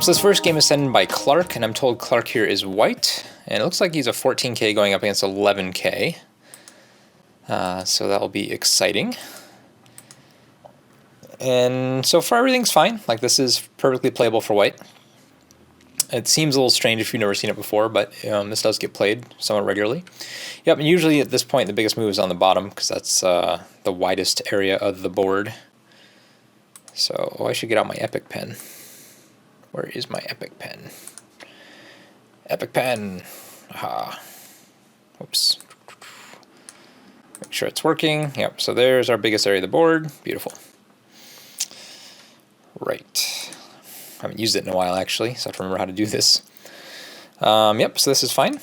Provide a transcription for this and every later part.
So this first game is sent in by Clark, and I'm told Clark here is white, and it looks like he's a 14k going up against 11k. So that'll be exciting. And so far everything's fine. Like, this is perfectly playable for white. It seems a little strange if you've never seen it before, but this does get played somewhat regularly. Yep, and usually at this point the biggest move is on the bottom, because that's the widest area of the board. So I should get out my epic pen. Where is my epic pen? Epic pen! Aha. Oops. Make sure it's working. Yep, so there's our biggest area of the board. Beautiful. Right. I haven't used it in a while, actually, so I have to remember how to do this. Yep, so this is fine.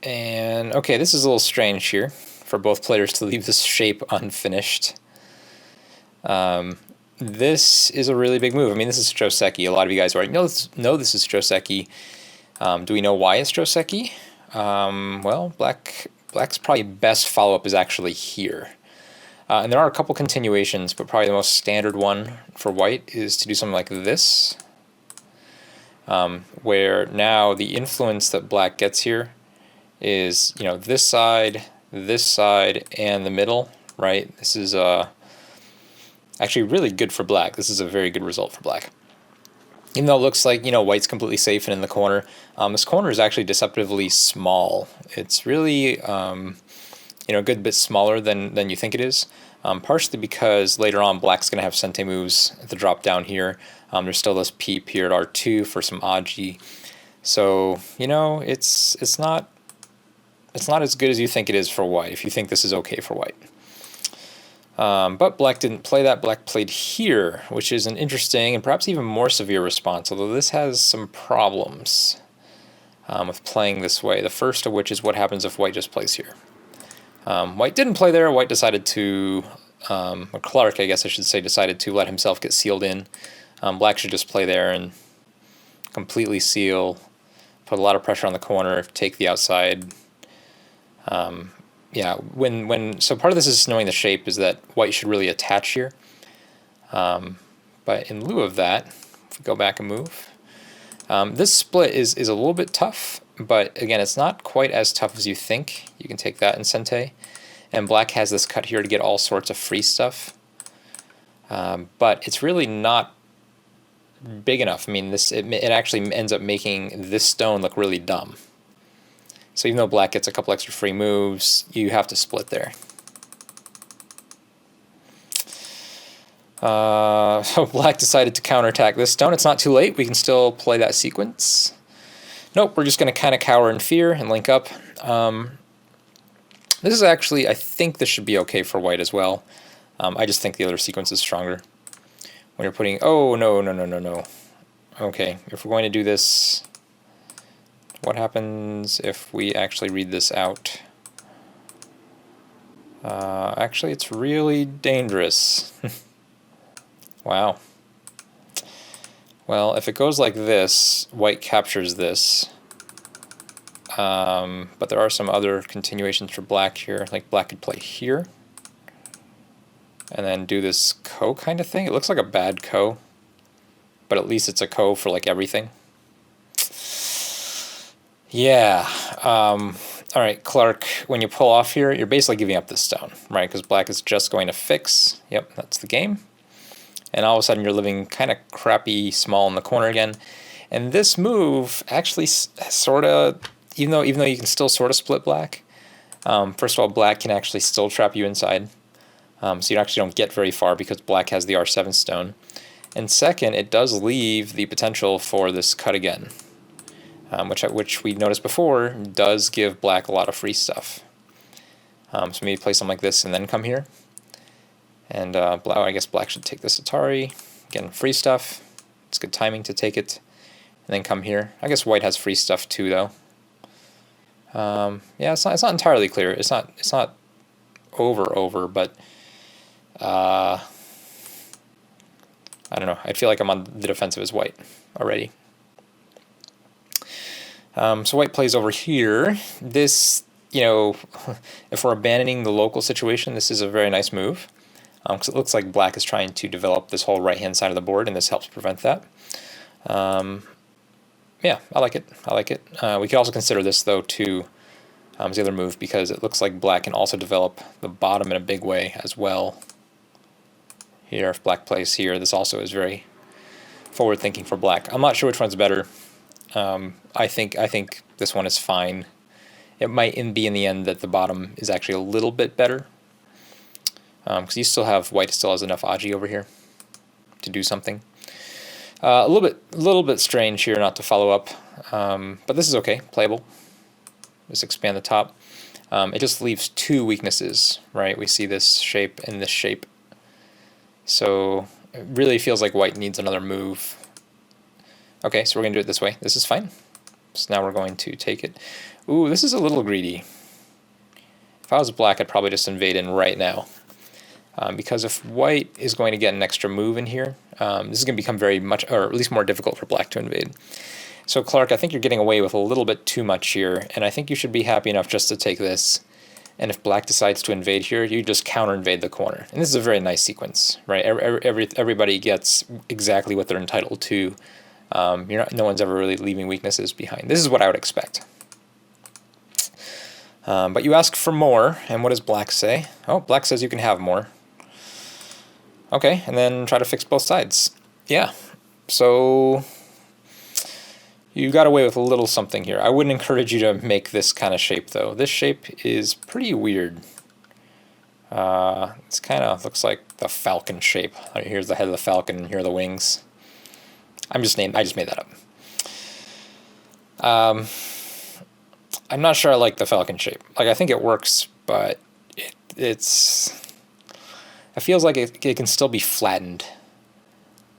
And, okay, this is a little strange here for both players to leave this shape unfinished. This is a really big move. I mean, this is Joseki. A lot of you guys already know this is Joseki. Do we know why it's Joseki? Well, Black's probably best follow-up is actually here. And there are a couple continuations, but probably the most standard one for white is to do something like this, where now the influence that Black gets here is, you know, this side, and the middle, right? This is actually really good for Black. This is a very good result for Black. Even though it looks like, you know, white's completely safe and in the corner, this corner is actually deceptively small. It's really, you know, a good bit smaller than you think it is, partially because later on Black's going to have Sente moves at the drop down here. There's still this peep here at R2 for some Aji. So, you know, it's not as good as you think it is for white, if you think this is okay for white. But Black didn't play that. Black played here, which is an interesting and perhaps even more severe response, although this has some problems with playing this way. The first of which is what happens if white just plays here. White didn't play there. White decided to, or Clark, I guess I should say, decided to let himself get sealed in. Black should just play there and completely seal, put a lot of pressure on the corner, take the outside. Yeah, so part of this is knowing the shape is that white should really attach here. But in lieu of that, if we go back and move, this split is a little bit tough, but again, it's not quite as tough as you think. You can take that in Sente, and Black has this cut here to get all sorts of free stuff. But it's really not big enough. I mean, it actually ends up making this stone look really dumb. So even though Black gets a couple extra free moves, you have to split there. So Black decided to counterattack this stone. It's not too late. We can still play that sequence. Nope, we're just going to kind of cower in fear and link up. This is actually, I think this should be okay for white as well. I just think the other sequence is stronger. When you're putting, oh, no. Okay, if we're going to do this, what happens if we actually read this out? Actually, it's really dangerous. Wow. Well, if it goes like this, white captures this. But there are some other continuations for Black here. Like Black could play here, and then do this ko kind of thing. It looks like a bad ko, but at least it's a ko for like everything. Yeah. Alright, Clark, when you pull off here, you're basically giving up this stone, right? Because Black is just going to fix. Yep, that's the game. And all of a sudden you're living kind of crappy small in the corner again. And this move actually sort of, even though you can still sort of split Black, first of all, Black can actually still trap you inside. So you actually don't get very far because Black has the R7 stone. And second, it does leave the potential for this cut again. Which we noticed before does give Black a lot of free stuff. So maybe play something like this and then come here. And I guess Black should take this Atari. Again, free stuff. It's good timing to take it. And then come here. I guess white has free stuff too, though. Yeah, it's not entirely clear. It's not over, but I don't know. I feel like I'm on the defensive as white already. So white plays over here. This, you know, if we're abandoning the local situation, this is a very nice move. Because it looks like black is trying to develop this whole right-hand side of the board, and this helps prevent that. Yeah, I like it. I like it. We could also consider this, though, too, as the other move, because it looks like black can also develop the bottom in a big way as well. Here, if black plays here, this also is very forward-thinking for black. I'm not sure which one's better. I think this one is fine. It might be in the end that the bottom is actually a little bit better. Because you still have, white still has enough Aji over here to do something. A little bit strange here not to follow up, but this is okay, playable. Just expand the top. It just leaves two weaknesses, right? We see this shape and this shape. So it really feels like white needs another move. Okay, so we're going to do it this way. This is fine. So now we're going to take it. Ooh, this is a little greedy. If I was black, I'd probably just invade in right now. Because if white is going to get an extra move in here, this is going to become very much, or at least more difficult for black to invade. So Clark, I think you're getting away with a little bit too much here, and I think you should be happy enough just to take this. And if black decides to invade here, you just counter-invade the corner. And this is a very nice sequence, right? Everybody gets exactly what they're entitled to. No one's ever really leaving weaknesses behind. This is what I would expect. But you ask for more, and what does black say? Oh, black says you can have more. Okay, and then try to fix both sides. Yeah, so you got away with a little something here. I wouldn't encourage you to make this kind of shape, though. This shape is pretty weird. It's kind of looks like the falcon shape. Here's the head of the falcon, and here are the wings. I just made that up. I'm not sure I like the falcon shape. Like, I think it works, but it feels like it can still be flattened.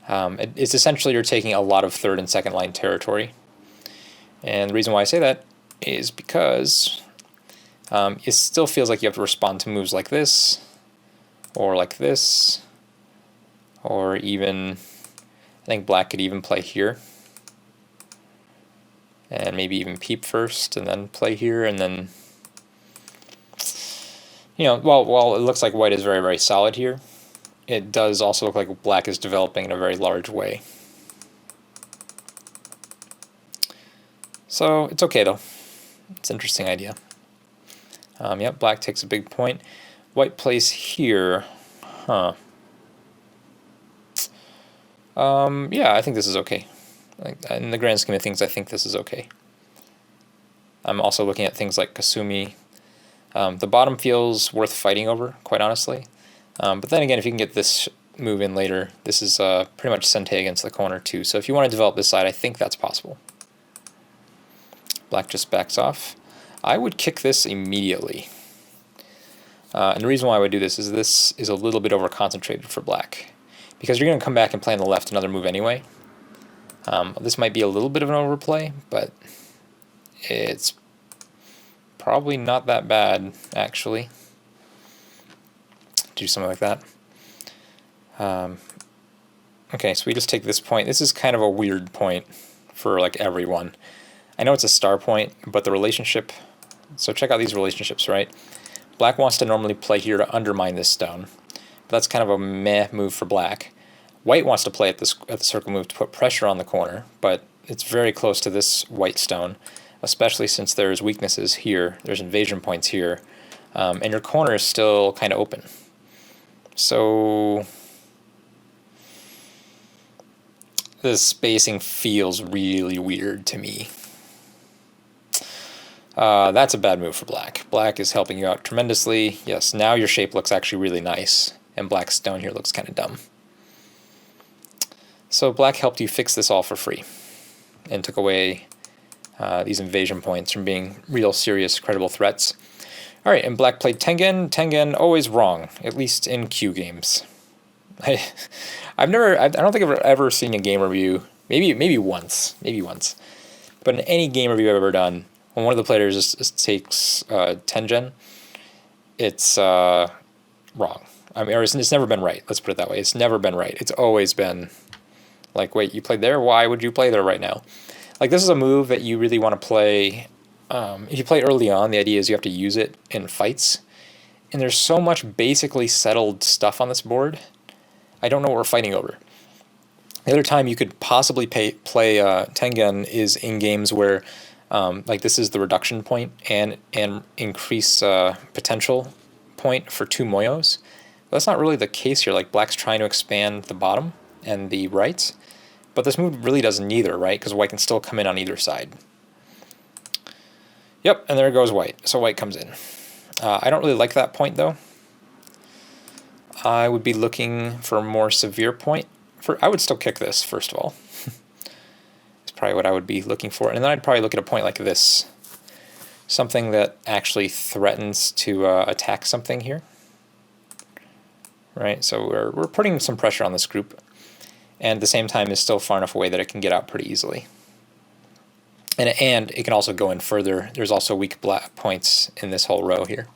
It's essentially you're taking a lot of third and second line territory. And the reason why I say that is because it still feels like you have to respond to moves like this, or like this, or even, I think black could even play here. And maybe even peep first, and then play here, and then, while it looks like white is very, very solid here, it does also look like black is developing in a very large way. So it's okay, though. It's an interesting idea. Yep, black takes a big point. White plays here. Huh. Yeah, I think this is okay. Like, in the grand scheme of things, I think this is okay. I'm also looking at things like Kasumi. The bottom feels worth fighting over, quite honestly. But then again, if you can get this move in later, this is pretty much Sente against the corner too. So if you want to develop this side, I think that's possible. Black just backs off. I would kick this immediately. And the reason why I would do this is a little bit over-concentrated for black. Because you're going to come back and play on the left another move anyway. This might be a little bit of an overplay, but it's probably not that bad, actually, to do something like that. Okay, so we just take this point. This is kind of a weird point for like everyone. I know it's a star point, but the relationship, so check out these relationships, right? Black wants to normally play here to undermine this stone, but that's kind of a meh move for black. White wants to play at the circle move to put pressure on the corner, but it's very close to this white stone, especially since there's weaknesses here, there's invasion points here, and your corner is still kind of open. So the spacing feels really weird to me. That's a bad move for black. Black is helping you out tremendously. Yes, now your shape looks actually really nice, and black's stone here looks kind of dumb. So black helped you fix this all for free and took away these invasion points from being real serious credible threats. All right, and black played Tengen. Tengen always wrong, at least in Q games. I don't think I've ever seen a game review, maybe once, but in any game review I've ever done, when one of the players just takes Tengen, it's wrong. I mean, or it's never been right. Let's put it that way. It's never been right. It's always been like, wait, you played there? Why would you play there right now? Like, this is a move that you really want to play. If you play it early on, the idea is you have to use it in fights. And there's so much basically settled stuff on this board. I don't know what we're fighting over. The other time you could possibly play Tengen is in games where, like, this is the reduction point and increase potential point for 2 Moyos. But that's not really the case here. Like, black's trying to expand the bottom and the right. But this move really doesn't either, right? Because white can still come in on either side. Yep, and there goes white. So white comes in. I don't really like that point, though. I would be looking for a more severe point. I would still kick this, first of all. It's probably what I would be looking for. And then I'd probably look at a point like this. Something that actually threatens to attack something here. Right, so we're putting some pressure on this group. And at the same time is still far enough away that it can get out pretty easily. And it can also go in further. There's also weak black points in this whole row here.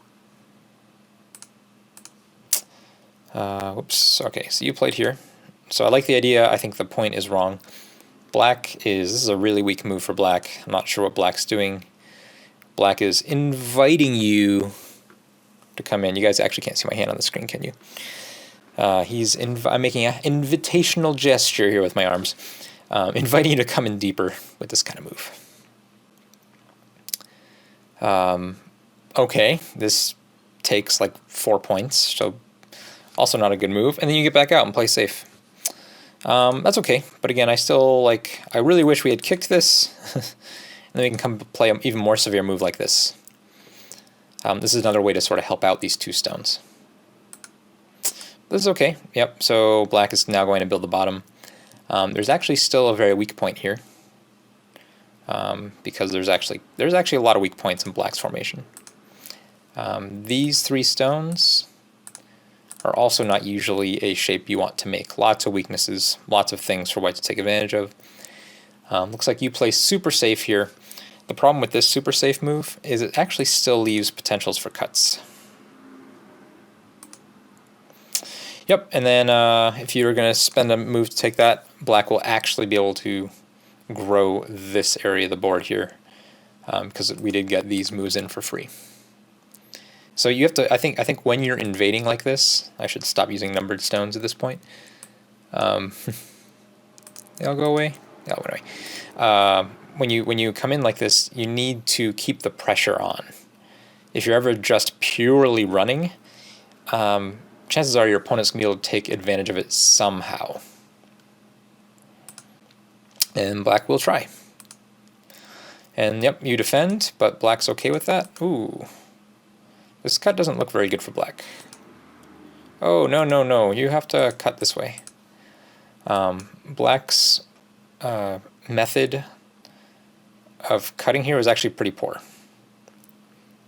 Whoops, okay, so you played here. So I like the idea. I think the point is wrong. This is a really weak move for black. I'm not sure what black's doing. Black is inviting you to come in. You guys actually can't see my hand on the screen, can you? I'm making an invitational gesture here with my arms, inviting you to come in deeper with this kind of move. Okay, this takes like 4 points, so also not a good move. And then you get back out and play safe. That's okay, but again, I really wish we had kicked this, and then we can come play an even more severe move like this. This is another way to sort of help out these 2 stones. This is okay, yep, so black is now going to build the bottom. There's actually still a very weak point here, because there's actually a lot of weak points in black's formation. These 3 stones are also not usually a shape you want to make. Lots of weaknesses, lots of things for white to take advantage of. Looks like you play super safe here. The problem with this super safe move is it actually still leaves potentials for cuts. Yep, and then if you're going to spend a move to take that, black will actually be able to grow this area of the board here, because we did get these moves in for free. So you have to, I think when you're invading like this, I should stop using numbered stones at this point. They all go away? They all went away. When you come in like this, you need to keep the pressure on. If you're ever just purely running, chances are your opponent's going to be able to take advantage of it somehow. And black will try. And yep, you defend, but black's okay with that. Ooh. This cut doesn't look very good for black. Oh, no, no, no. You have to cut this way. Black's method of cutting here is actually pretty poor.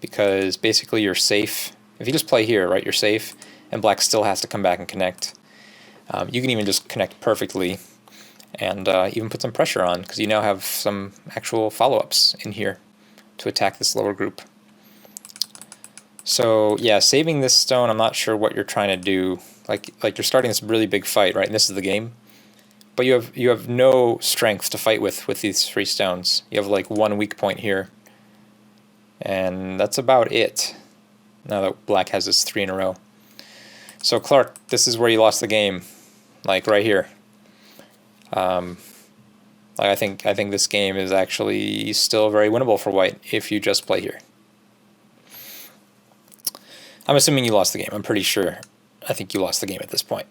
Because basically you're safe. If you just play here, right, you're safe, and black still has to come back and connect. You can even just connect perfectly and even put some pressure on, because you now have some actual follow-ups in here to attack this lower group. So yeah, saving this stone, I'm not sure what you're trying to do. Like you're starting this really big fight, right? And this is the game. But you have no strength to fight with these 3 stones. You have like 1 weak point here. And that's about it. Now that black has this 3 in a row. So Clark, this is where you lost the game. Like right here. I think this game is actually still very winnable for white if you just play here. I'm assuming you lost the game. I'm pretty sure. I think you lost the game at this point,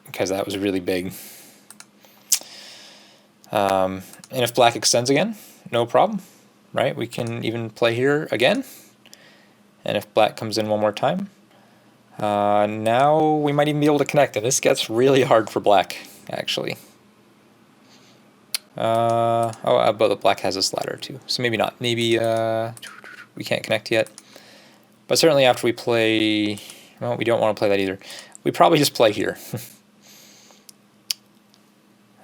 because that was really big. And if black extends again, no problem, right? We can even play here again. And if black comes in one more time, now we might even be able to connect. And this gets really hard for black, actually. But the black has this ladder too, so maybe not. Maybe we can't connect yet. But certainly after we play, well, we don't want to play that either. We probably just play here.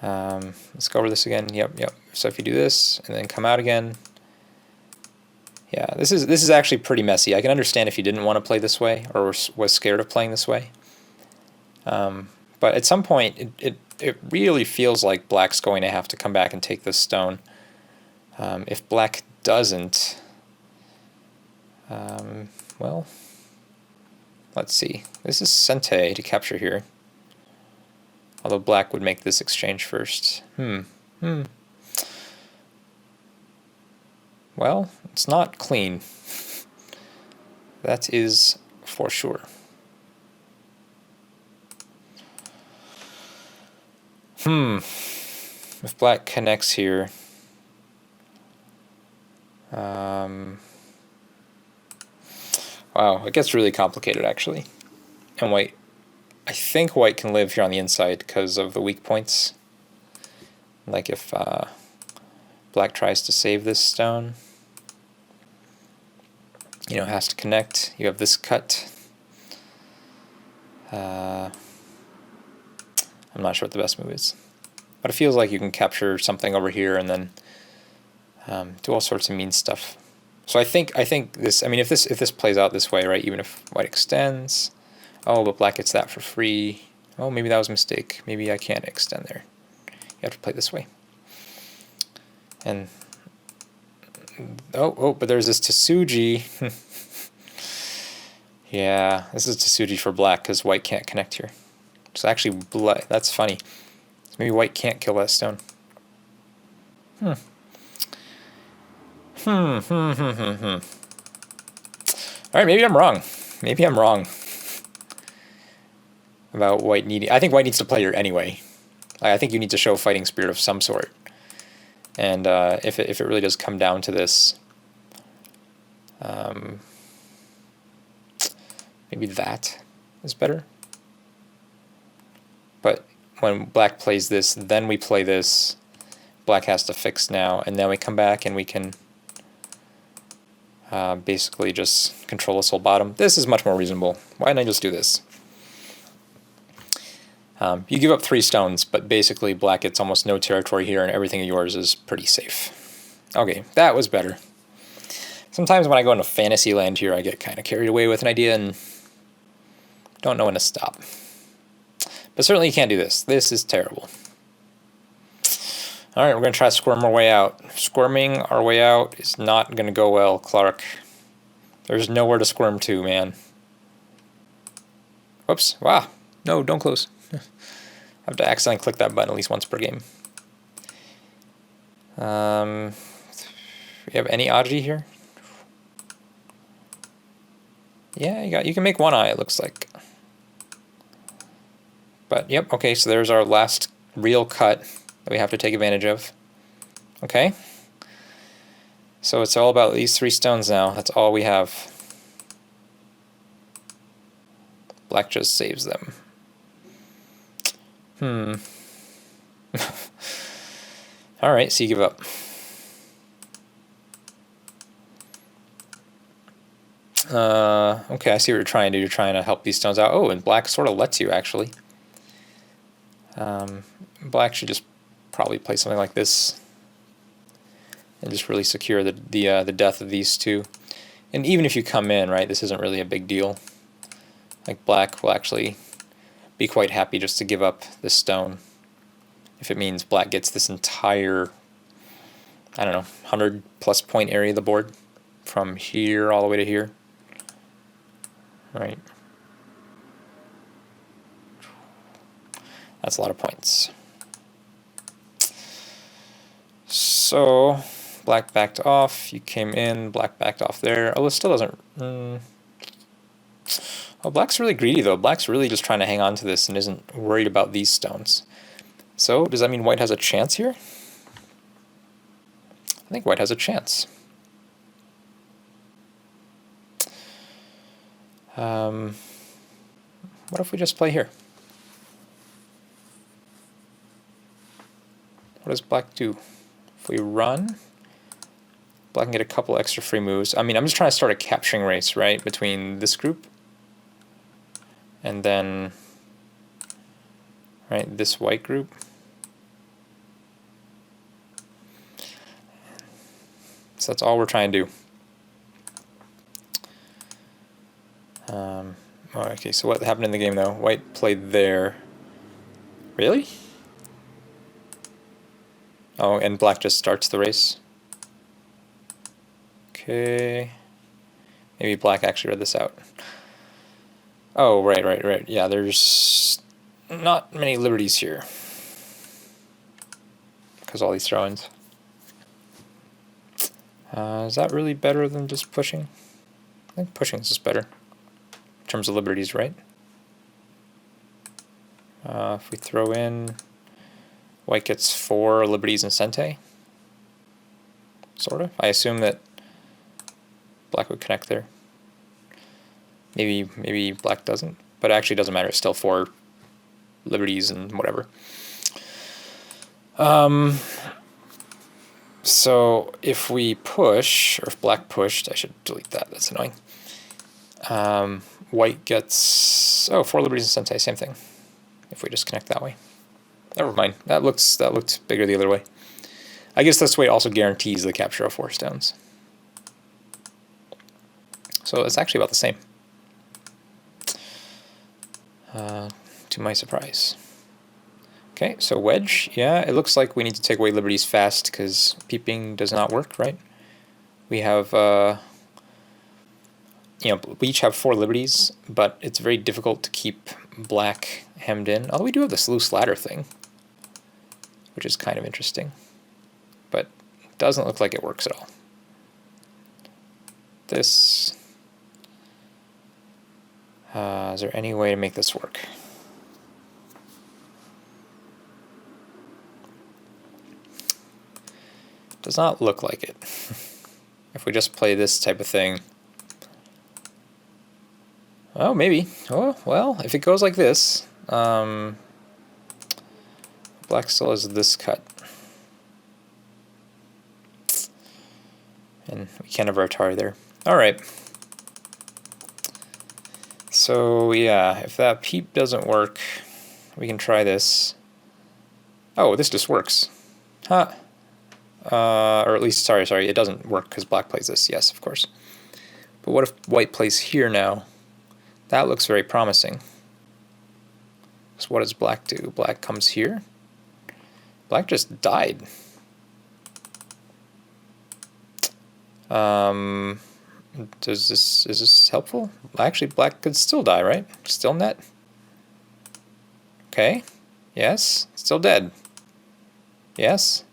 Let's go over this again. Yep. So if you do this and then come out again, yeah, this is actually pretty messy. I can understand if you didn't want to play this way or was scared of playing this way. But at some point, it really feels like black's going to have to come back and take this stone. If black doesn't, well, let's see. This is Sente to capture here. Although black would make this exchange first. Well, it's not clean. That is for sure. If black connects here, wow, it gets really complicated actually. And white, I think white can live here on the inside because of the weak points. Like if black tries to save this stone, you know, has to connect. You have this cut. I'm not sure what the best move is, but it feels like you can capture something over here and then do all sorts of mean stuff. So I think this. I mean, if this plays out this way, right? Even if white extends, oh, but black gets that for free. Oh, maybe that was a mistake. Maybe I can't extend there. You have to play this way. And oh, but there's this Tsuji. Yeah, this is Tsuji for black because white can't connect here. So actually, that's funny. So maybe white can't kill that stone. All right, maybe I'm wrong. Maybe I'm wrong about white needing. I think white needs to play here anyway. I think you need to show fighting spirit of some sort. And if it really does come down to this, maybe that is better. But when black plays this, then we play this. Black has to fix now, and then we come back and we can basically just control this whole bottom. This is much more reasonable. Why didn't I just do this? You give up 3 stones, but basically black gets almost no territory here, and everything of yours is pretty safe. Okay, that was better. Sometimes when I go into fantasy land here, I get kind of carried away with an idea and don't know when to stop. But certainly you can't do this. This is terrible. All right, we're going to try to squirm our way out. Squirming our way out is not going to go well, Clark. There's nowhere to squirm to, man. Whoops. Wow. No, don't close. I have to accidentally click that button at least once per game. We have any oddity here? Yeah, you can make one eye, it looks like. But, yep, okay, so there's our last real cut that we have to take advantage of. Okay. So it's all about these 3 stones now. That's all we have. Black just saves them. Alright, so you give up. Okay, I see what you're trying to do. You're trying to help these stones out. Oh, and black sort of lets you, actually. Black should just probably play something like this and just really secure the death of these 2. And even if you come in, right, this isn't really a big deal. Like black will actually be quite happy just to give up this stone if it means black gets this entire, I don't know, 100+ point area of the board from here all the way to here. Right. That's a lot of points. So black backed off, you came in, black backed off there. Oh, it still doesn't... Oh, black's really greedy though. Black's really just trying to hang on to this and isn't worried about these stones. So does that mean white has a chance here? I think white has a chance. What if we just play here? What does black do? If we run, black can get a couple extra free moves. I mean, I'm just trying to start a capturing race, right, between this group and then, right, this white group. So that's all we're trying to do. Okay, so what happened in the game, though? White played there. Really? Oh, and black just starts the race. Okay. Maybe black actually read this out. Oh, right. Yeah, there's not many liberties here. Because all these throw-ins. Is that really better than just pushing? I think pushing is just better. In terms of liberties, right? If we throw in, white gets 4 liberties and Sente. Sort of. I assume that black would connect there. Maybe black doesn't, but it actually doesn't matter. It's still 4 liberties and whatever. So if we push, or if black pushed, I should delete that. That's annoying. White gets 4 liberties and Sente, same thing. If we just connect that way. Never mind. That looked bigger the other way. I guess this way also guarantees the capture of 4 stones. So it's actually about the same. To my surprise. Okay, so wedge. Yeah, it looks like we need to take away liberties fast because peeping does not work, right? We have, we each have 4 liberties, but it's very difficult to keep black hemmed in. Although we do have this loose ladder thing, which is kind of interesting. But it doesn't look like it works at all. This... is there any way to make this work? Does not look like it. If we just play this type of thing... Oh, maybe. Oh, well, if it goes like this, black still has this cut. And we can't have our Atari there. Alright. So, yeah, if that peep doesn't work, we can try this. Oh, this just works. Huh. Or at least, sorry, it doesn't work because black plays this. Yes, of course. But what if white plays here now? That looks very promising. So what does black do? Black comes here. Black just died. Is this helpful? Actually, black could still die, right? Still net. Okay. Yes. Still dead. Yes.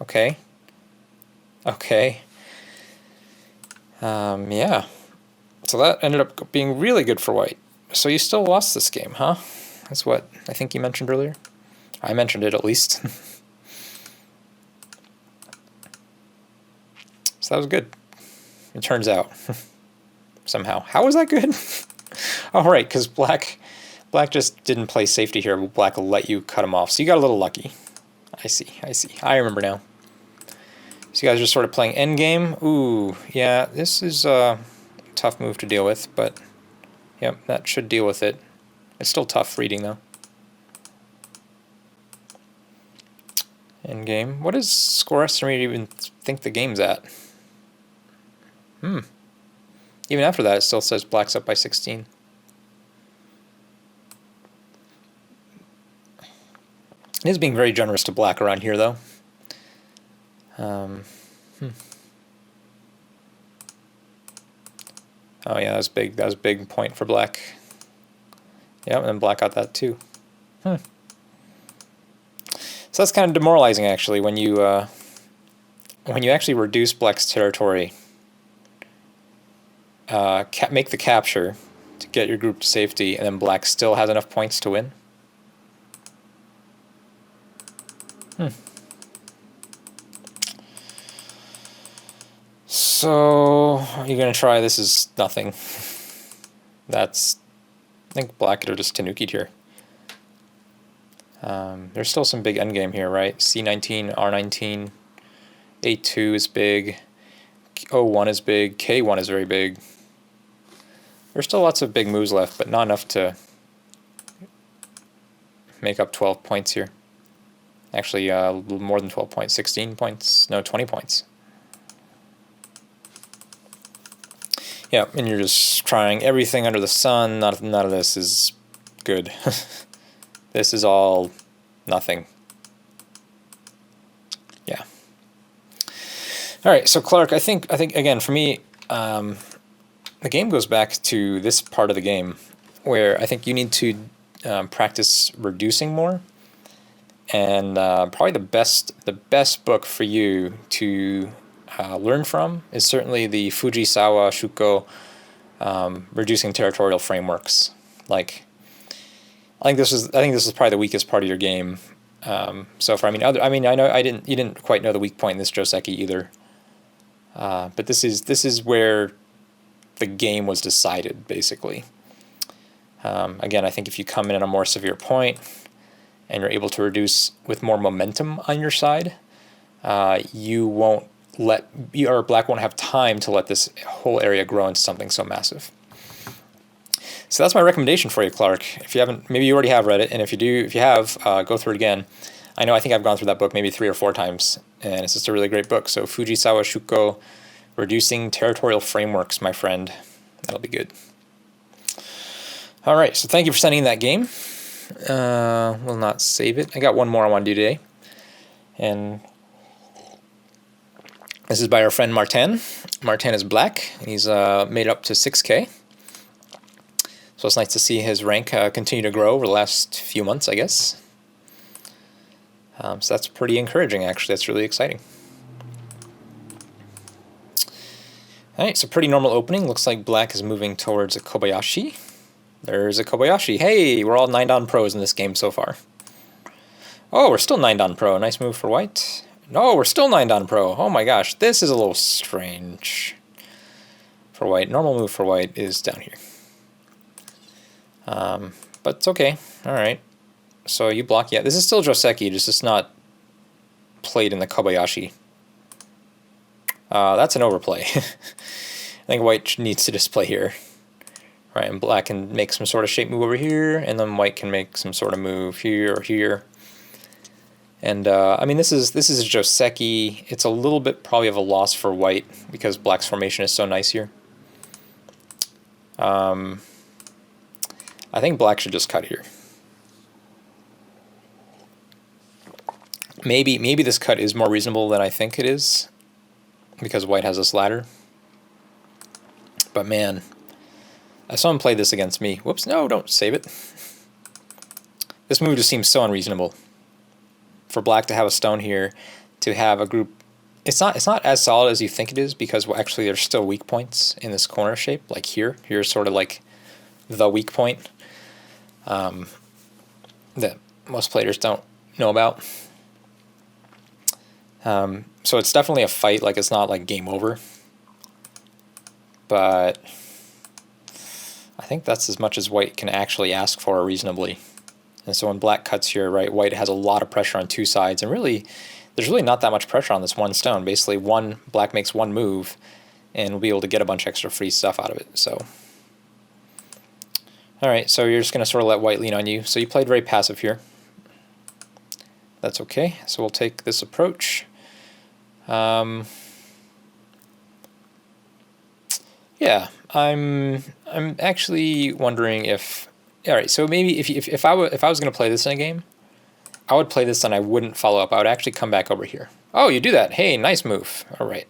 Okay. Okay. Yeah. So that ended up being really good for white. So you still lost this game, huh? That's what I think you mentioned earlier. I mentioned it at least. So that was good. It turns out. Somehow. How was that good? Oh, right, because black just didn't play safety here. Black will let you cut him off. So you got a little lucky. I see. I remember now. So you guys are sort of playing endgame. Ooh, yeah, this is a tough move to deal with, but yep, that should deal with it. It's still tough reading, though. Endgame. What does score estimator even think the game's at? Even after that, it still says black's up by 16. It is being very generous to black around here, though. Oh yeah, that was big. That was a big point for black. Yeah, and then black got that too. So that's kind of demoralizing, actually, when you actually reduce black's territory, make the capture to get your group to safety, and then black still has enough points to win. So you're gonna try. This is nothing. That's. I think black could have just Tanuki'd here. There's still some big endgame here, right? C19, R19, A2 is big, O1 is big, K1 is very big. There's still lots of big moves left, but not enough to make up 12 points here. Actually, a little more than 12 points, 16 points, no, 20 points. Yeah, and you're just trying everything under the sun. None of this is good. This is all nothing. Yeah. All right, so Clark, I think again for me, the game goes back to this part of the game where I think you need to practice reducing more, and probably the best book for you to learn from is certainly the Fujisawa Shuko reducing territorial frameworks. Like, I think this is probably the weakest part of your game so far. I know you didn't quite know the weak point in this Joseki either, but this is where the game was decided basically. Again, I think if you come in at a more severe point and you're able to reduce with more momentum on your side, Black won't have time to let this whole area grow into something so massive. So that's my recommendation for you, Clark. If you haven't, maybe you already have read it, and if you have, go through it again. I think I've gone through that book maybe 3 or 4 times, and it's just a really great book. So Fujisawa Shuko, Reducing Territorial Frameworks, my friend. That'll be good. All right, so thank you for sending in that game. We'll not save it. I got one more I want to do today, and this is by our friend Martijn. Martijn is black, and he's made up to 6K. So it's nice to see his rank continue to grow over the last few months, I guess. So that's pretty encouraging, actually. That's really exciting. All right, so pretty normal opening. Looks like black is moving towards a Kobayashi. There's a Kobayashi. Hey, we're all 9-dan pros in this game so far. Oh, we're still 9-dan pro. Nice move for white. No, we're still 9-dan pro. Oh my gosh, this is a little strange for white. Normal move for white is down here. But it's okay. All right. So you block. Yeah, this is still Joseki, just it's not played in the Kobayashi. That's an overplay. I think white needs to just play here. Right, and black can make some sort of shape move over here, and then white can make some sort of move here or here. And I mean, this is Joseki. It's a little bit probably of a loss for white because black's formation is so nice here. I think black should just cut here. Maybe this cut is more reasonable than I think it is because white has this ladder. But man, someone played this against me. Whoops, no, don't save it. This move just seems so unreasonable. For black to have a stone here, to have a group, it's not as solid as you think it is because actually there's still weak points in this corner shape, like here. Here's sort of like the weak point that most players don't know about. So it's definitely a fight, like it's not like game over. But I think that's as much as white can actually ask for reasonably. And so when black cuts here, right, white has a lot of pressure on two sides, and really, there's really not that much pressure on this one stone. Basically, black makes one move, and we'll be able to get a bunch of extra free stuff out of it. So, all right, so you're just going to sort of let white lean on you. So you played very passive here. That's okay. So we'll take this approach. Yeah, I'm actually wondering if. All right, so maybe if I was going to play this in a game, I would play this and I wouldn't follow up. I would actually come back over here. Oh, you do that. Hey, nice move. All right.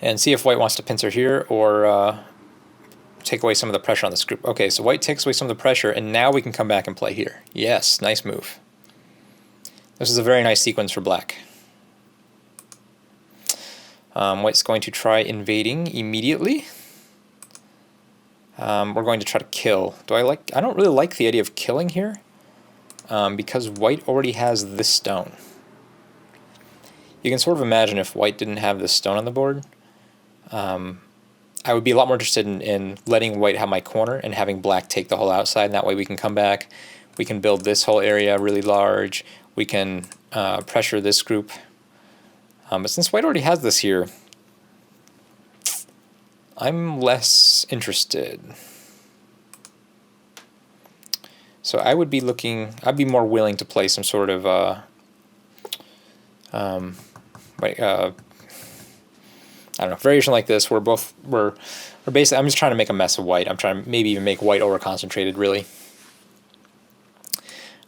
And see if white wants to pincer here or take away some of the pressure on this group. Okay, so white takes away some of the pressure, and now we can come back and play here. Yes, nice move. This is a very nice sequence for black. White's going to try invading immediately. We're going to try to kill. I don't really like the idea of killing here because white already has this stone. You can sort of imagine if white didn't have this stone on the board, I would be a lot more interested in letting white have my corner and having black take the whole outside, and that way we can come back, we can build this whole area really large, we can pressure this group. But since white already has this here, I'm less interested. So I would be I'd be more willing to play some sort of, I don't know, variation like this where we're basically, I'm just trying to make a mess of white. I'm trying to maybe even make white over-concentrated, really.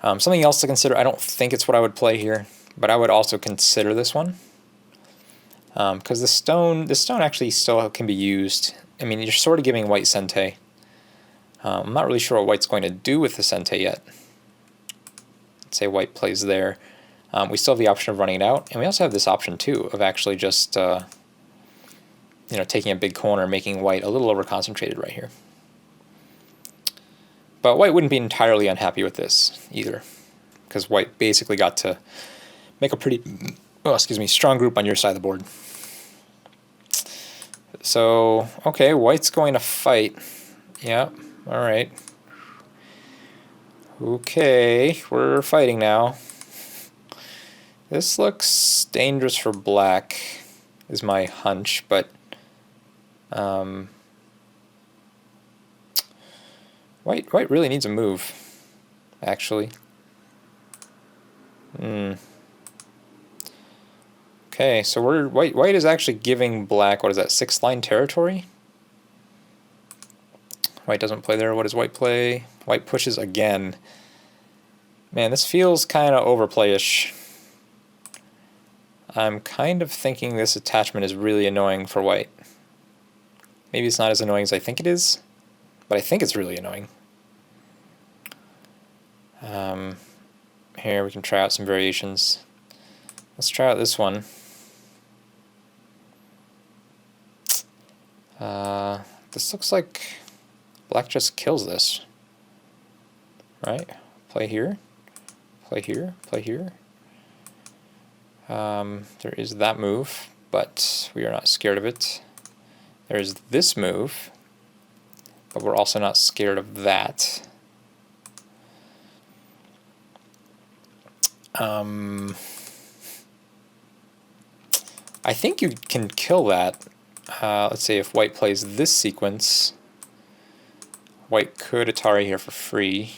Something else to consider, I don't think it's what I would play here, but I would also consider this one. because this stone actually still can be used. I mean, you're sort of giving white Sente. I'm not really sure what white's going to do with the Sente yet. Let's say white plays there. We still have the option of running it out, and we also have this option too of actually just you know, taking a big corner, making white a little over concentrated right here. But white wouldn't be entirely unhappy with this either, because white basically got to make a pretty, oh, excuse me, strong group on your side of the board. So, okay, white's going to fight. Yep, all right. Okay, we're fighting now. This looks dangerous for black, is my hunch, but white really needs a move, actually. Okay, so white is actually giving black, what is that, 6th line territory? White doesn't play there. What does white play? White pushes again. Man, this feels kind of overplayish. I'm kind of thinking this attachment is really annoying for white. Maybe it's not as annoying as I think it is, but I think it's really annoying. Here we can try out some variations. Let's try out this one. This looks like black just kills this. Right? Play here. Play here. Play here. There is that move, but we are not scared of it. There's this move, but we're also not scared of that. I think you can kill that. Let's say if white plays this sequence, white could Atari here for free.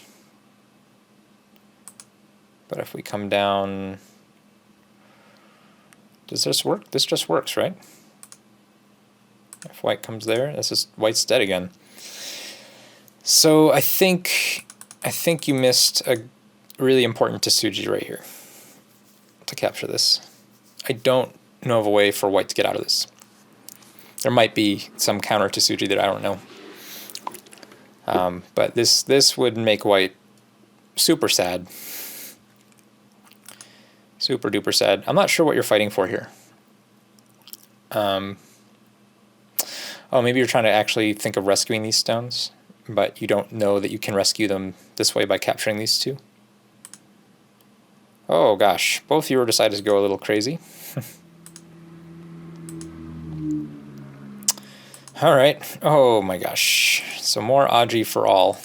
But if we come down, does this work? This just works, right? If white comes there, this is white's dead again. So I think you missed a really important Tsuji right here to capture this. I don't know of a way for white to get out of this. There might be some counter Tsuji that I don't know. But this would make white super sad. Super duper sad. I'm not sure what you're fighting for here. Oh, maybe you're trying to actually think of rescuing these stones, but you don't know that you can rescue them this way by capturing these two. Oh gosh, both viewers decided to go a little crazy. Alright, oh my gosh. So more Aji for all.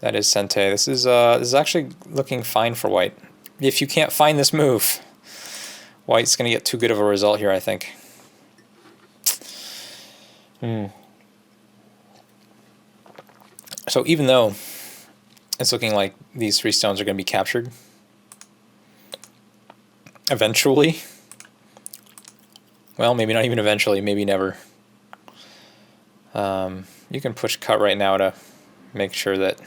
That is Sente. This is actually looking fine for white. If you can't find this move, white's going to get too good of a result here, I think. So even though it's looking like these 3 stones are going to be captured eventually, well, maybe not even eventually, maybe never. You can push cut right now to make sure that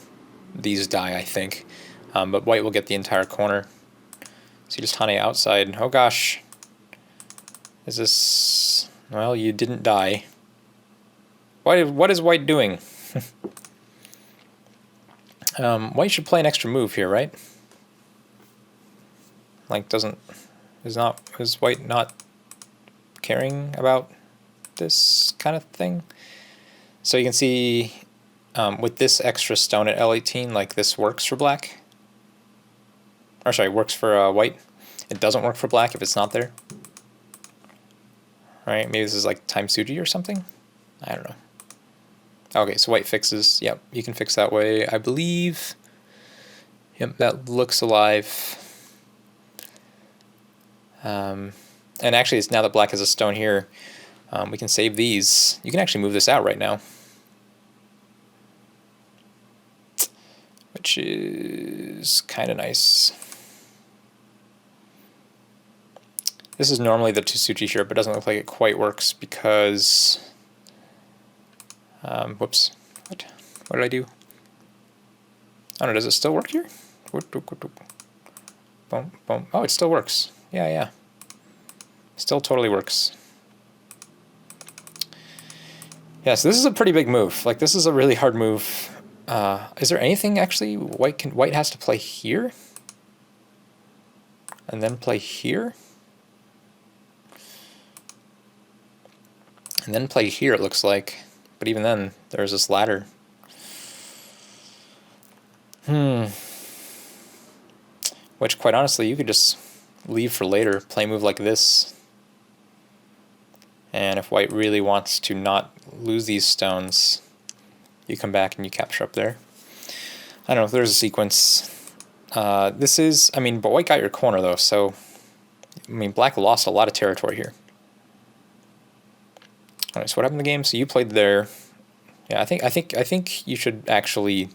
these die, I think. But white will get the entire corner. So you just Hane outside. Oh gosh. Is this... Well, you didn't die. What is white doing? White should play an extra move here, right? Like, is white not caring about this kind of thing? So you can see with this extra stone at L18, like this works for black. Or sorry, works for white. It doesn't work for black if it's not there. Right? Maybe this is like time Tsuji or something? I don't know. Okay, so white fixes. Yep, you can fix that way, I believe. Yep, that looks alive. And actually, it's now that black has a stone here, we can save these. You can actually move this out right now, which is kind of nice. This is normally the Tsuji here, but it doesn't look like it quite works because... whoops. What did I do? I don't know, does it still work here? Boom, boom. Oh, it still works. Yeah. Still totally works. Yeah, so this is a pretty big move. Like, this is a really hard move. Is there anything actually White has to play here? And then play here? And then play here, it looks like. But even then, there's this ladder. Which, quite honestly, you could just leave for later, play a move like this. And if White really wants to not lose these stones, you come back and you capture up there. I don't know if there's a sequence. This is, I mean, but White got your corner though, so I mean, Black lost a lot of territory here. All right, so what happened in the game? So you played there. Yeah, I think you should actually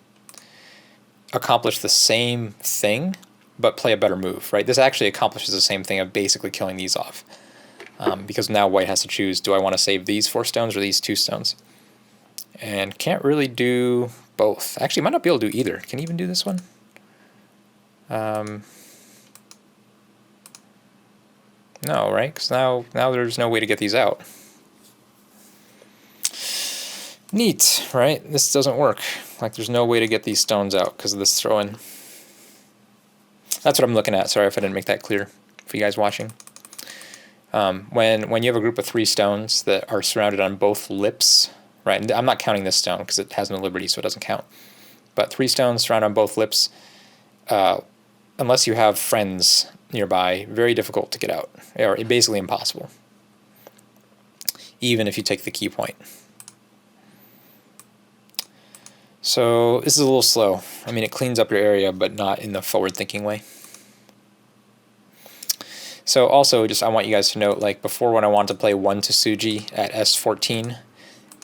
accomplish the same thing, but play a better move, right? This actually accomplishes the same thing of basically killing these off. Because now White has to choose, do I want to save these 4 stones or these 2 stones? And can't really do both. Actually, might not be able to do either. Can you even do this one? No, right? Because now there's no way to get these out. Neat, right? This doesn't work. Like, there's no way to get these stones out because of this throw-in. That's what I'm looking at. Sorry if I didn't make that clear for you guys watching. When you have a group of 3 stones that are surrounded on both lips, right? And I'm not counting this stone because it has no liberty, so it doesn't count. But 3 stones surrounded on both lips, unless you have friends nearby, very difficult to get out, or basically impossible. Even if you take the key point. So this is a little slow. I mean, it cleans up your area, but not in the forward-thinking way. So also, just I want you guys to note, like before when I wanted to play 1 Tsuji at S14,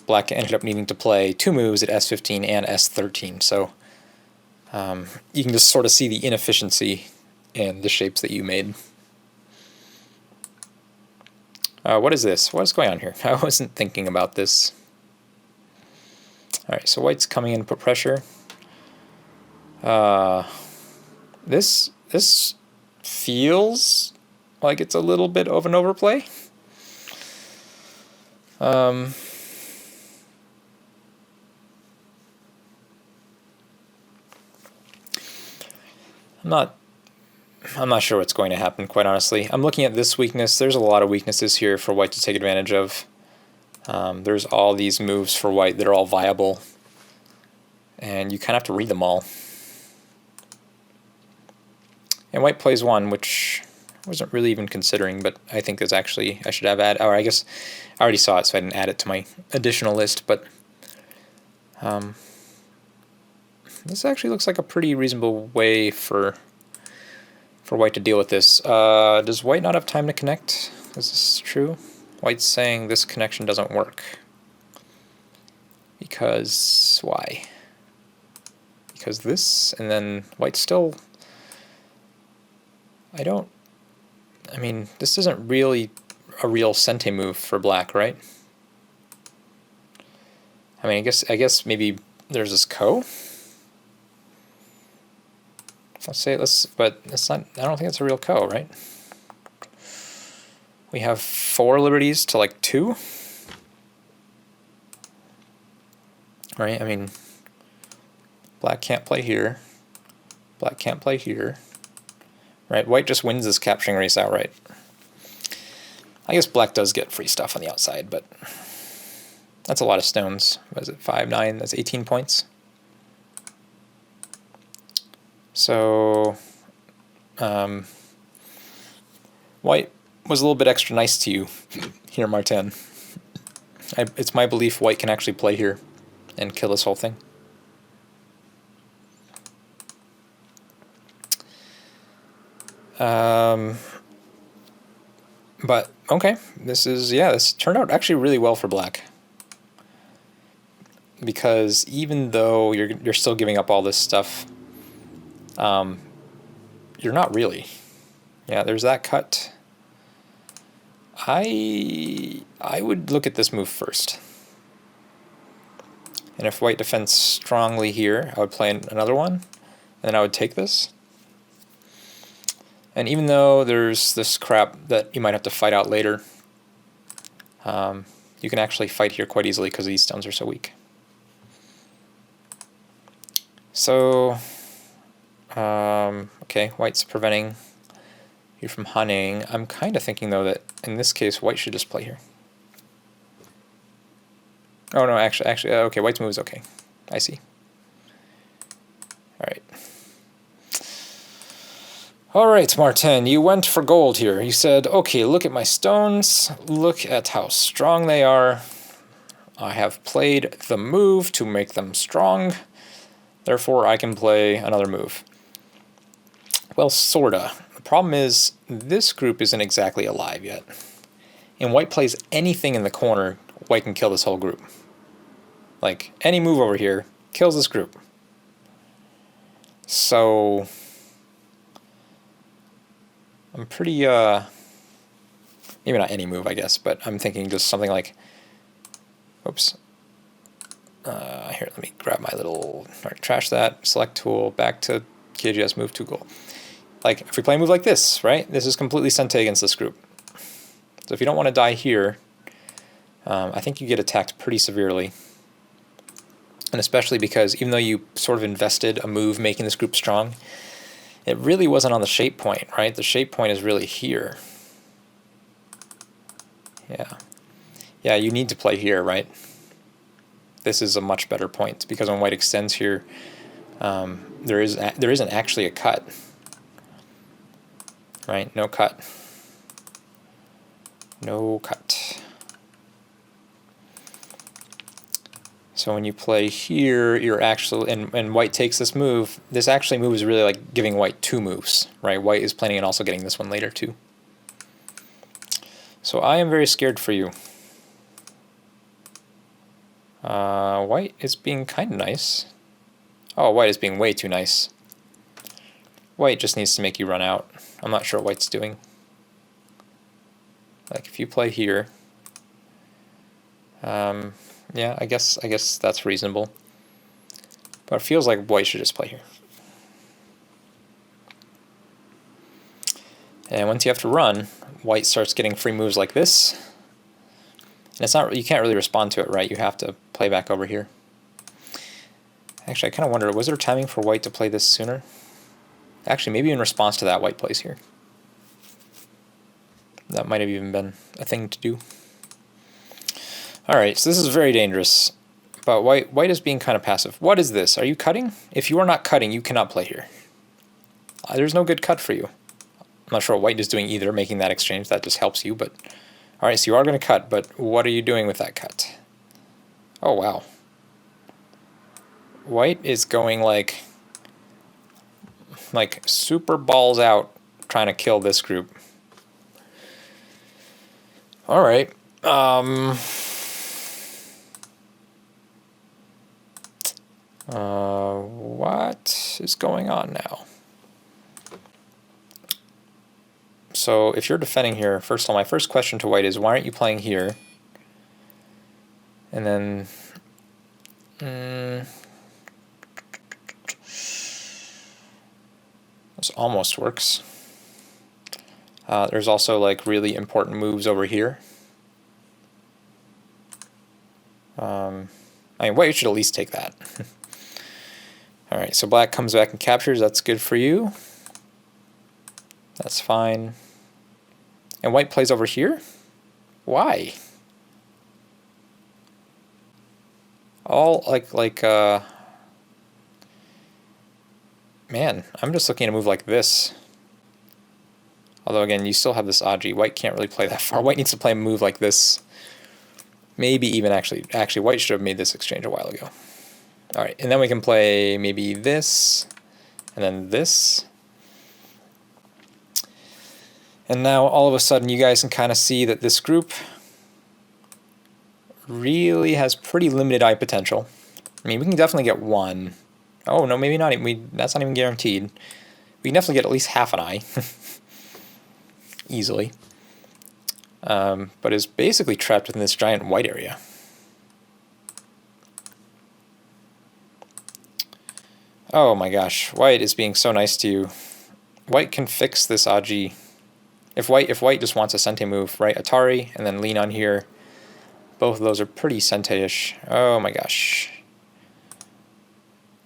Black ended up needing to play 2 moves at S15 and S13. So you can just sort of see the inefficiency in the shapes that you made. What is this? What is going on here? I wasn't thinking about this. All right, so White's coming in to put pressure. This feels like it's a little bit of an overplay. I'm not sure what's going to happen, quite honestly. I'm looking at this weakness. There's a lot of weaknesses here for White to take advantage of. There's all these moves for White that are all viable, and you kind of have to read them all. And White plays 1, which I wasn't really even considering, but I think is actually, I should have added, or I guess I already saw it, so I didn't add it to my additional list, but this actually looks like a pretty reasonable way for White to deal with this. Does White not have time to connect? Is this true? White's saying this connection doesn't work. Because why? Because this, and then White still... I mean, this isn't really a real Sente move for Black, right? I mean, I guess maybe there's this Ko. But it's not, I don't think it's a real Ko, right? We have 4 liberties to like 2. Right, I mean, Black can't play here. Black can't play here. Right, White just wins this capturing race outright. I guess Black does get free stuff on the outside, but that's a lot of stones. What is it, 5, 9, that's 18 points. So, White was a little bit extra nice to you here, Martijn. It's my belief White can actually play here and kill this whole thing. But, okay, this turned out actually really well for Black. Because even though you're still giving up all this stuff, you're not really. Yeah, there's that cut. I would look at this move first. And if White defends strongly here, I would play another one, and then I would take this. And even though there's this crap that you might have to fight out later, you can actually fight here quite easily because these stones are so weak. So, okay, white's preventing you from hunting. I'm kind of thinking, though, that in this case, white should just play here. Oh, no, actually, okay, white's move is okay. I see. All right. All right, Martijn, you went for gold here. You said, okay, look at my stones. Look at how strong they are. I have played the move to make them strong. Therefore, I can play another move. Well, sorta. The problem is, this group isn't exactly alive yet. And white plays anything in the corner, white can kill this whole group. Like, any move over here kills this group. So I'm pretty, maybe not any move, I guess, but I'm thinking just something like, oops. Here, let me grab my little, all right, trash that, select tool, back to KGS, move to goal. Like, if we play a move like this, right, this is completely sente against this group. So if you don't want to die here, I think you get attacked pretty severely. And especially because even though you sort of invested a move making this group strong, it really wasn't on the shape point, right? The shape point is really here. Yeah. Yeah, you need to play here, right? This is a much better point because when white extends here, there isn't actually a cut, right? No cut. No cut. So when you play here, you're actually, and white takes this move, this actually move is really like giving white two moves, right? White is planning on also getting this one later too. So I am very scared for you. White is being kind of nice. Oh, white is being way too nice. White just needs to make you run out. I'm not sure what white's doing. Like if you play here, yeah, I guess that's reasonable. But it feels like white should just play here. And once you have to run, white starts getting free moves like this. And it's not, you can't really respond to it, right? You have to play back over here. Actually, I kind of wonder, was there timing for white to play this sooner? Actually, maybe in response to that, white plays here. That might have even been a thing to do. Alright, so this is very dangerous. But white is being kind of passive. What is this? Are you cutting? If you are not cutting, you cannot play here. There's no good cut for you. I'm not sure what white is doing either, making that exchange. That just helps you, but... Alright, so you are going to cut, but what are you doing with that cut? Oh, wow. White is going like super balls out trying to kill this group. Alright. What is going on now? So if you're defending here, first of all, my first question to white is, why aren't you playing here? And then... this almost works. There's also like really important moves over here. I mean, white should at least take that. Alright, so black comes back and captures. That's good for you. That's fine. And white plays over here? Why? All man, I'm just looking at a move like this. Although again, you still have this Aji. White can't really play that far. White needs to play a move like this. Maybe even actually white should have made this exchange a while ago. Alright, and then we can play maybe this, and then this. And now all of a sudden you guys can kind of see that this group really has pretty limited eye potential. I mean, we can definitely get one. Oh, no, maybe not. That's not even guaranteed. We can definitely get at least half an eye. Easily. But is basically trapped within this giant white area. Oh my gosh, white is being so nice to you. white can fix this Aji. If white just wants a Sente move, right? Atari, and then lean on here. Both of those are pretty Sente-ish. Oh my gosh.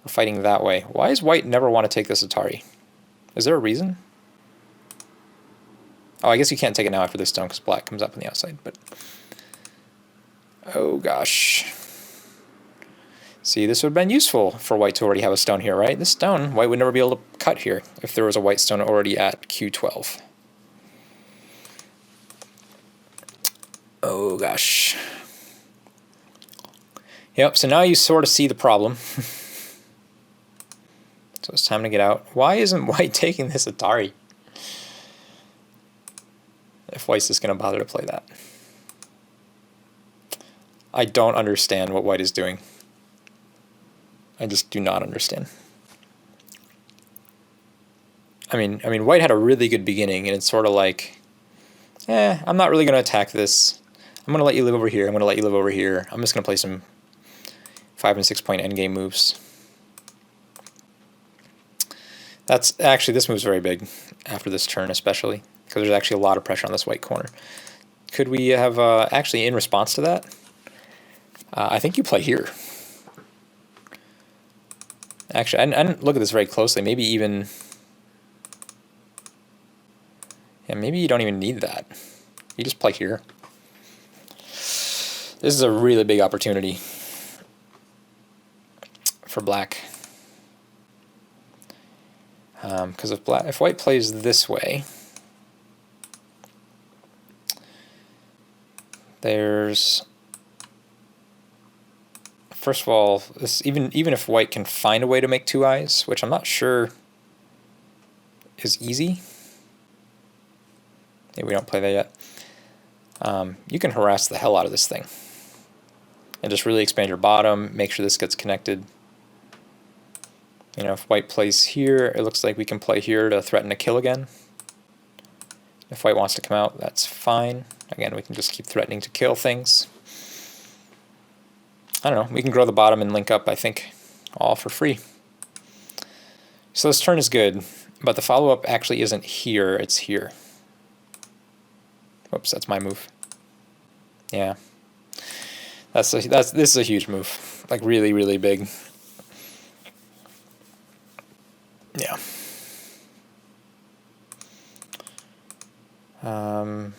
We're fighting that way. Why does white never want to take this Atari? Is there a reason? Oh, I guess you can't take it now after this stone because black comes up on the outside, but... Oh gosh. See, this would have been useful for white to already have a stone here, right? This stone, white would never be able to cut here if there was a white stone already at Q12. Oh gosh. Yep, so now you sort of see the problem. So it's time to get out. Why isn't white taking this Atari? If white's just going to bother to play that. I don't understand what white is doing. I just do not understand. I mean, white had a really good beginning, and it's sort of like, I'm not really going to attack this. I'm going to let you live over here. I'm going to let you live over here. I'm just going to play some 5 and 6 point endgame moves. That's actually, this move's very big after this turn, especially because there's actually a lot of pressure on this white corner. Could we have actually in response to that? I think you play here. Actually, I didn't look at this very closely. Maybe even, yeah, maybe you don't even need that. You just play here. This is a really big opportunity for black. Because if white plays this way, there's, first of all, this, even if white can find a way to make two eyes, which I'm not sure is easy. Maybe we don't play that yet. You can harass the hell out of this thing and just really expand your bottom, make sure this gets connected. You know, if white plays here, it looks like we can play here to threaten a kill again. If white wants to come out, that's fine. Again, we can just keep threatening to kill things. I don't know, we can grow the bottom and link up, I think, all for free. So this turn is good, but the follow-up actually isn't here, it's here. Oops, that's my move. Yeah. This is a huge move. Like really, really big. Yeah. Well,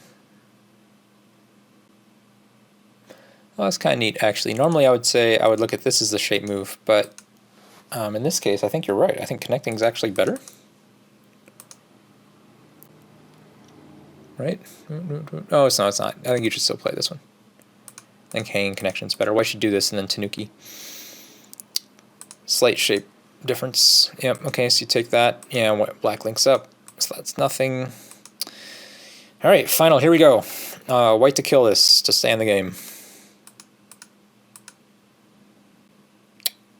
that's kind of neat, actually. Normally I would say I would look at this as the shape move, but in this case, I think you're right. I think connecting is actually better. Right? Oh, it's not. I think you should still play this one. I think hanging connection is better. Why should do this and then Tanuki? Slight shape difference. Yep, okay, so you take that. Yeah, black links up. So that's nothing. All right, final, here we go. White to kill this, to stay in the game.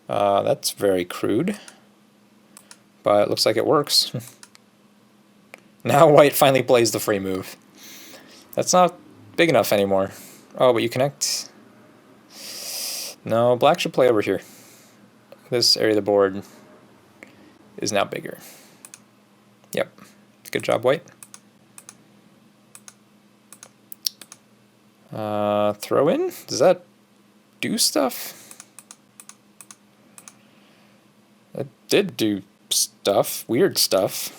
That's very crude, but it looks like it works. Now white finally plays the free move. That's not big enough anymore. Oh, but you connect. No, black should play over here. This area of the board is now bigger. Yep. Good job, white. Throw in? Does that do stuff? It did do stuff. Weird stuff.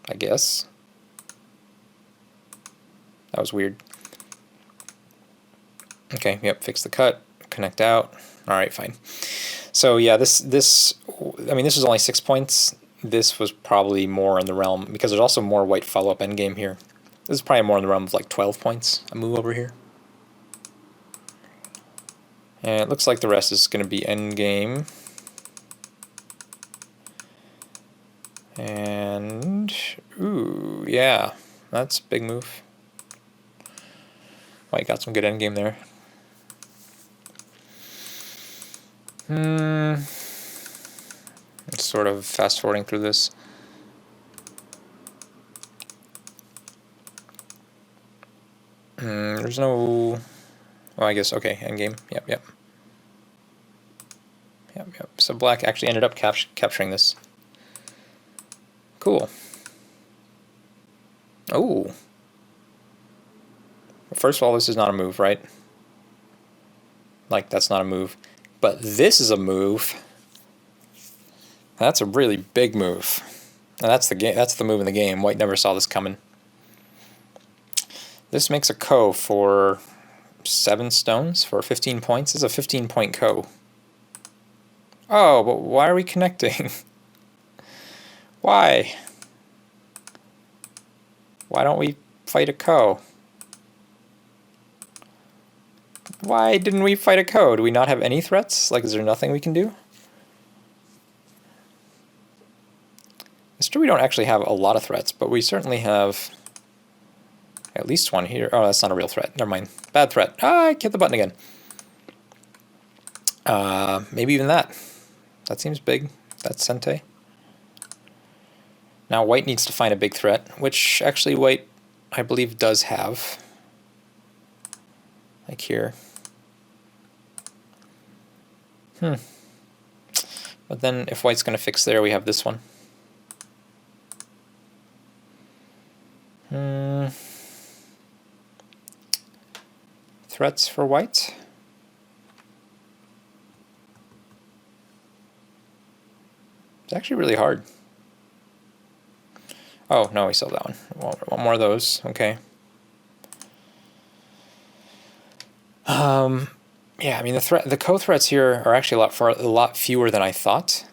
I guess. That was weird. Okay, yep, fix the cut, connect out. Alright, fine. So yeah, this is only 6 points. This was probably more in the realm, because there's also more white follow-up endgame here. This is probably more in the realm of like 12 points, a move over here. And it looks like the rest is going to be endgame. And, ooh, yeah, that's a big move. White got some good endgame there. It's sort of fast forwarding through this. There's no, oh, I guess, okay, endgame, yep. So black actually ended up capturing this. cool. Oh. First of all, this is not a move, right? Like, that's not a move. But this is a move. That's a really big move. And that's the game. That's the move in the game. White never saw this coming. This makes a ko for 7 stones for 15 points. This is a 15-point ko. Oh, but why are we connecting? Why? Why don't we fight a ko? Why didn't we fight a ko? Do we not have any threats? Like, is there nothing we can do? It's true we don't actually have a lot of threats, but we certainly have at least one here. Oh, that's not a real threat. Never mind. Bad threat. Ah, I hit the button again. Maybe even that. That seems big. That's Sente. Now white needs to find a big threat, which actually white, I believe, does have. Like here. But then if white's going to fix there, we have this one. Threats for white. It's actually really hard. Oh, no, we still have that one. One more of those. Okay. Yeah, I mean the co-threats here are actually a lot fewer than I thought,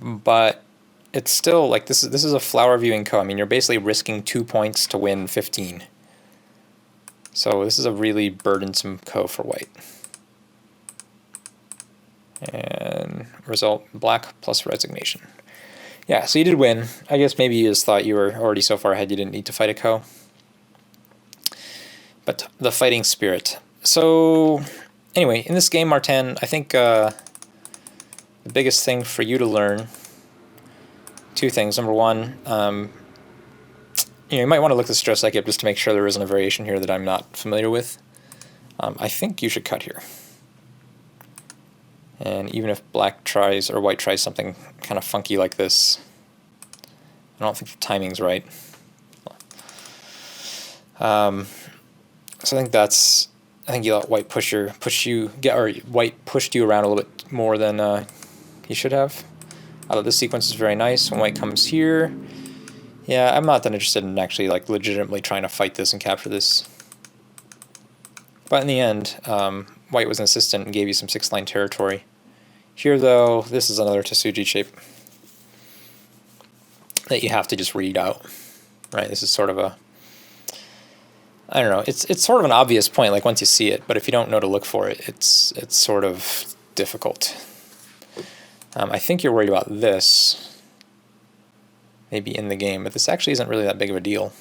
but it's still like this is a flower viewing ko. I mean, you're basically risking 2 points to win 15. So this is a really burdensome ko for white. And result, black plus resignation. Yeah, so you did win. I guess maybe you just thought you were already so far ahead you didn't need to fight a ko. But the fighting spirit. So anyway, in this game, Martijn, I think the biggest thing for you to learn, 2 things. Number one, you might want to look at the stress cycle just to make sure there isn't a variation here that I'm not familiar with. I think you should cut here. And even if black tries, or white tries something kind of funky like this, I don't think the timing's right. So I think you let white white pushed you around a little bit more than he should have. Although this sequence is very nice. When white comes here, yeah, I'm not that interested in actually like legitimately trying to fight this and capture this. But in the end, white was insistent and gave you some 6-line territory. Here, though, this is another Tsuji shape that you have to just read out. Right? This is sort of a, I don't know. It's sort of an obvious point, like once you see it, but if you don't know to look for it, it's sort of difficult. I think you're worried about this, maybe in the game, but this actually isn't really that big of a deal.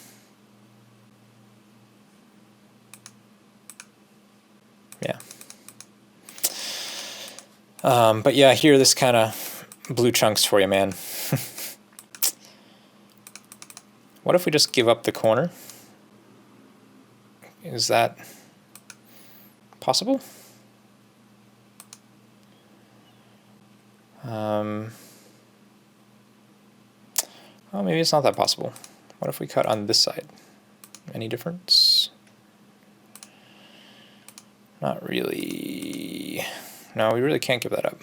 Yeah. But yeah, here this kind of blue chunks for you, man. What if we just give up the corner? Is that possible? Well, maybe it's not that possible. What if we cut on this side? Any difference? Not really. No, we really can't give that up.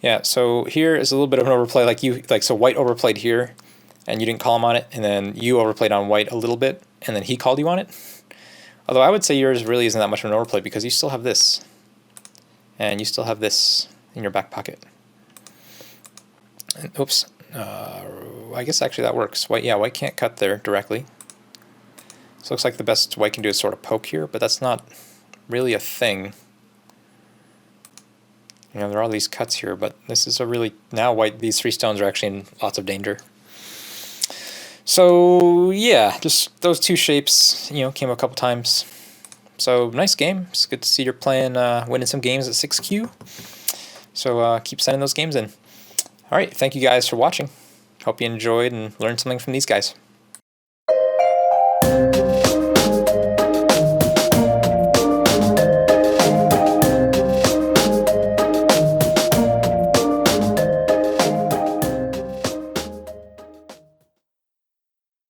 Yeah, so here is a little bit of an overplay. So white overplayed here, and you didn't call him on it, and then you overplayed on white a little bit, and then he called you on it. Although I would say yours really isn't that much of an overplay because you still have this, and you still have this in your back pocket. And, oops. I guess actually that works. White can't cut there directly. So it looks like the best white can do is sort of poke here, but that's not really a thing. You know, there are all these cuts here, but this is a really, now white, these 3 stones are actually in lots of danger. So yeah, just those 2 shapes, you know, came a couple times. So nice game. It's good to see you're playing, winning some games at 6Q. So keep sending those games in. All right, thank you guys for watching. Hope you enjoyed and learned something from these guys.